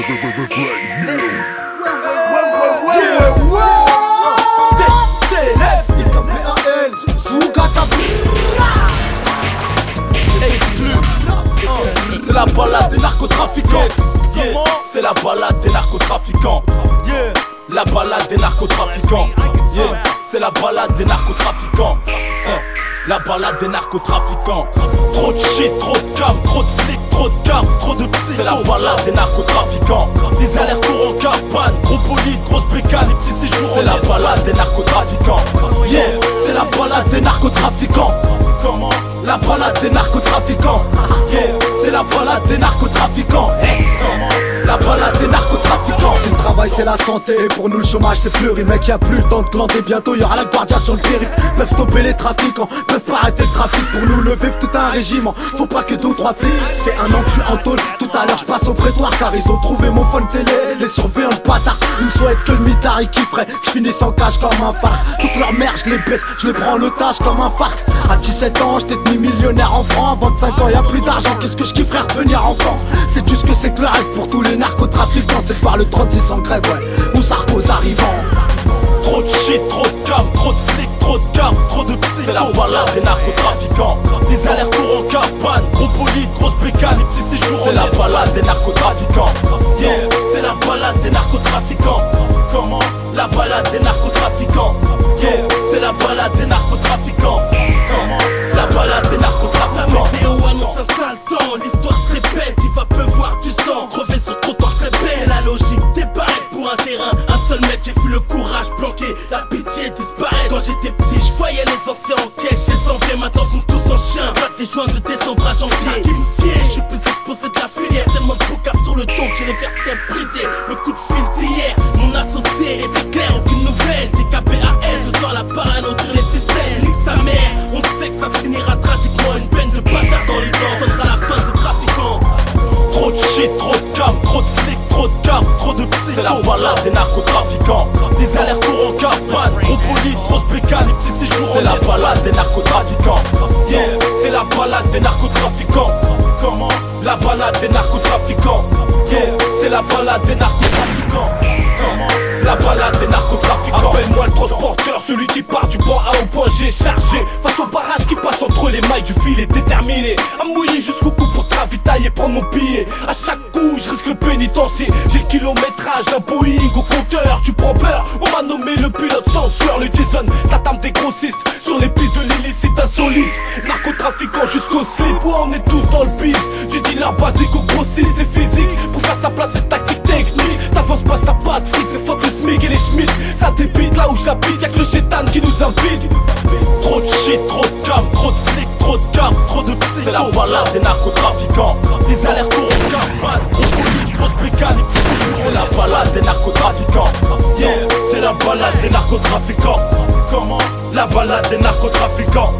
C'est la balade des narcotrafiquants. C'est la balade des narcotrafiquants. La balade des narcotrafiquants. C'est la balade des narcotrafiquants. La balade des narcotrafiquants. Trop de shit, trop de cam, trop de flics, trop de caves, trop de psy. C'est la balade des narcotrafiquants. Des allers-retours en cabane, gros bolide, grosse bécane, les petits séjours. C'est la balade des narcotrafiquants. C'est la balade des narcotrafiquants. Comment? La balade des narcotrafiquants. C'est la balade des narcotrafiquants. La balade des narcotrafiquants. C'est le travail, c'est la santé. Et pour nous le chômage c'est fleuri. Mec y'a plus le temps de glander. Bientôt y'aura la guardia sur le périph'. Peuvent stopper les trafiquants, peuvent pas arrêter le trafic. Pour nous le vif tout un régiment. Faut pas que 2 ou 3 flics. Ça fait 1 an que je suis en tôle. Tout à l'heure je passe au prétoire car ils ont trouvé mon phone télé. Les surveillants de bâtards. Ils me souhaitent que le mitard il kifferait que je finisse en cage comme un phare. Toute leur merde je les baisse, je les prends en otage comme un phare. À 17 ans j'étais devenu millionnaire en francs. À 25 ans y'a plus d'argent, qu'est-ce que je kifferais redevenir enfant. C'est juste que c'est que le rêve pour tous les narcotrafiquants. C'est de voir le 36 en grève, ouais, ou Sarkozy arrivant. Trop de shit, trop de cam, trop de flics, trop de caves, trop de psy. C'est la balade des narcotrafiquants. Des allers-retours en cabane, gros bolide, grosse bécane, les petits séjours. C'est la balade des narcotrafiquants. C'est la balade des narcotrafiquants. Comment? La balade des narcotrafiquants. C'est la balade des narcotrafiquants. Comment? La balade des narcotrafiquants. La météo annonce un sale temps, l'histoire se répète, il va pleuvoir du sang, crever sur le trottoir se répète. C'est la logique, t'es pareil pour un terrain, un seul mètre, j'ai vu le courage planquer, la pitié disparaître. Quand j'étais petit, je voyais les anciens en caisse, j'ai envié, maintenant sont tous en chien. Jacques les joints de décembre à janvier, qui me fiait, je suis plus exposé de la filière, tellement de boucaves sur le dos que j'ai les vertèbres brisées. Le coup de fil d'hier, mon associé était clair, aucune nouvelle, TKPAL, ce soir la parano tire les ficelles, nique sa mère, on sait que ça se finira tragiquement, une peine de bâtard dans les dents, sonnera la fin de ces trafiquants. Trop de shit, trop de cam, trop de flics, trop de caves, trop de psy. C'est la balade des narcotrafiquants. Des allers-retours en cabane, gros bolide, grosse bécane, les petits séjours. C'est la balade des narcotrafiquants. C'est la balade des narcotrafiquants. Comment? La balade des narcotrafiquants. C'est la balade des narcotrafiquants. Comment? La balade des narcotrafiquants. Appelle-moi le transporteur, celui qui part du point A au point G chargé. Face au barrage qui passe entre les mailles du fil est déterminé à mouiller jusqu'au cou pour te ravitailler, prendre mon billet. À chaque coup je risque le pénitencier. J'ai le kilométrage d'un Boeing au compteur. Tu prends peur, on m'a nommé le pilote sans sueur. Le Jason, ta table des grossistes sur les pistes de l'illicite insolite. Narcotrafiquant jusqu'au slip, où on est tous dans le piste. Du dealer basique au grossiste, c'est physique. Pour faire sa place c'est tactique technique. T'avances pas, t'as pas de fric, c'est fuck le SMIC et les Schmitt. Ça débite là où j'habite, y'a que le chétan qui nous invite. Trop de shit, trop de cam, trop de flics, trop de caves, trop de psy. C'est la balade des narcotrafiquants. Des allers-retours en cabane, gros bolide, grosse bécane, les petits séjours. C'est la balade des narcotrafiquants. C'est la balade des narcotrafiquants. Comment? La balade des narcotrafiquants.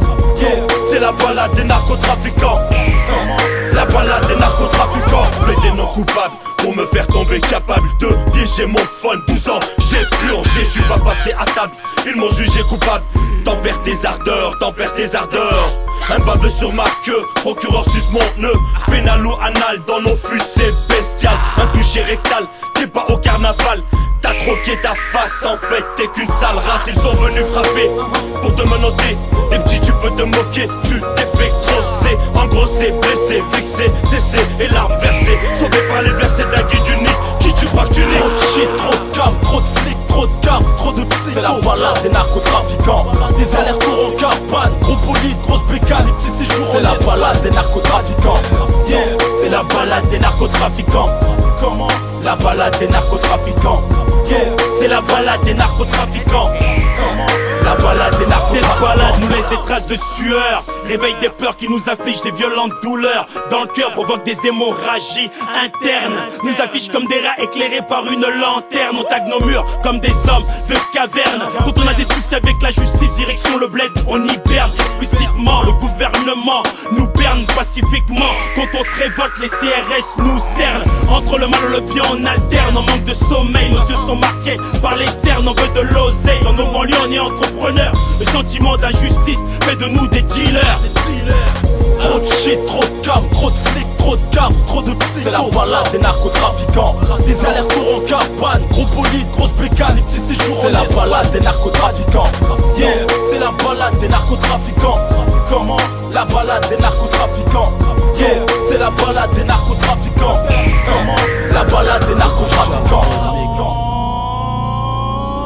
C'est la balade des narcotrafiquants. Comment? La balade des narcotrafiquants. Plaider non coupable pour me faire tomber capable de piéger mon phone. 12 ans, j'ai plongé, je suis pas passé à table. Ils m'ont jugé coupable. Tempère tes ardeurs, tempère tes ardeurs. Un baveux sur ma queue, procureur suce mon nœud. Pénal ou anal dans nos fuites, c'est bestial. Un toucher rectal, t'es pas au carnaval. T'as troqué ta face, en fait t'es qu'une sale race. Ils sont venus frapper pour te menotter. Des petits tu peux te moquer, tu t'es fait grosser. Engrossé, blessé, vexé, cessé et larmes versées. Sauvé par les versets d'un guide unique. Qui tu crois que tu n'es? Trop de shit, trop de cam, trop de flics, trop de caves, trop de psy. C'est la balade des narcotrafiquants. Des allers-retours en cabane, gros bolide, grosse bécane, les petits séjours. C'est la balade des narcotrafiquants. C'est la balade des narcotrafiquants. Comment? La balade des narcotrafiquants. C'est la balade des narcotrafiquants. Comment? La balade des narcotrafiquants. Cette balade nous laisse des traces de sueur, réveille des peurs qui nous affichent des violentes douleurs. Dans le cœur provoque des hémorragies internes. Nous affiche comme des rats éclairés par une lanterne. On tague nos murs comme des hommes de caverne. Quand on a des soucis avec la justice, direction le bled, on hiberne explicitement. Le gouvernement nous berne pacifiquement. Quand on se révolte, les CRS nous cernent. Entre le mal et le bien, on alterne. En manque de sommeil, nos yeux sont marqués par les cernes. On veut de l'oseille, dans nos banlieues on est entrepreneurs. Le sentiment d'injustice fait de nous des dealers. Trop de shit, trop de cam, trop de flics, trop trop de cap, trop de psychos. C'est la balade des narcotrafiquants. Des allers-retours en cabane, gros bolide, grosse bécane, les petits séjours. C'est la balade des narcotrafiquants. Yeah, c'est la balade des narcotrafiquants. Comment? La balade des narcotrafiquants. Yeah, c'est la balade des narcotrafiquants.